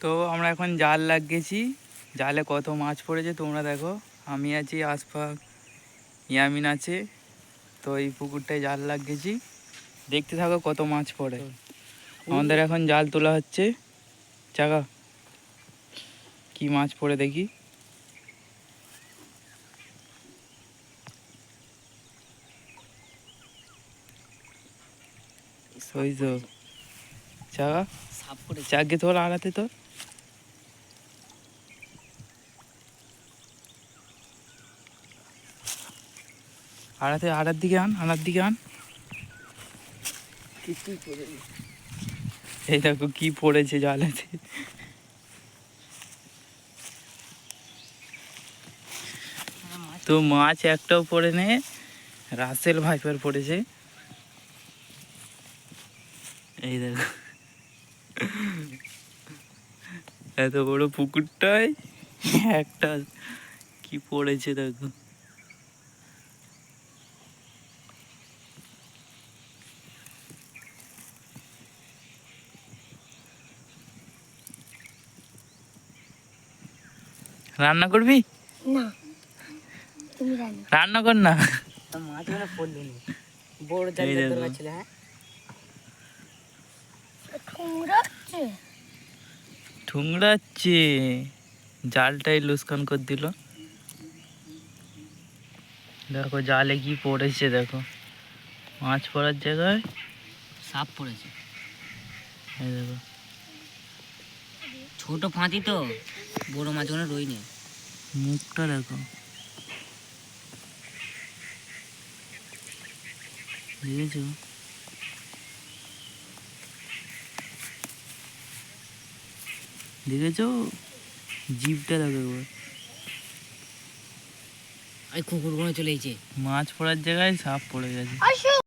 তো আমরা এখন জাল লাগিয়েছি, জালে কত মাছ পড়েছে তোমরা দেখো। আমি আছি, আশফাক, ইয়ামিন আছে। তো এই পুকুরটায় জাল লাগিয়েছি, দেখতে থাকো কত মাছ পড়ে। আমাদের এখন জাল তোলা হচ্ছে, চাকা কি মাছ পড়ে দেখি। ওই তো চাকা, চাকে তোল আড়াতে তোল, আড়ার দিকে আন, আড়ার দিকে আন। এই দেখো কি পড়েছে জালেতে। তো মাছ একটাও পড়ে নে, রাসেল ভাইপার পড়েছে। এই দেখো এত বড় পুকুরটায় একটা কি পড়েছে দেখো। রান্না করবি না? তুমি রান্না কর না। মাছগুলো পড়লো না, বড় জাল দরকার ছিল। হ্যাঁ, ঠুংরাচ্ছে, জালটাই লুস্কান করে দিল। দেখো জালে কি পড়েছে দেখো, মাছ পড়ার জায়গায় সাপ পড়েছে। এই দেখো ছোট ফাঁতি তো, বড় মাছগুলো রইনি। মুখটা দেখো, দেখেছো? দেখেছো জিভটা দেখো একবার। এই কুকুরগুলো চলে এসেছে, মাছ পড়ার জায়গায় সাপ পড়ে গেছে।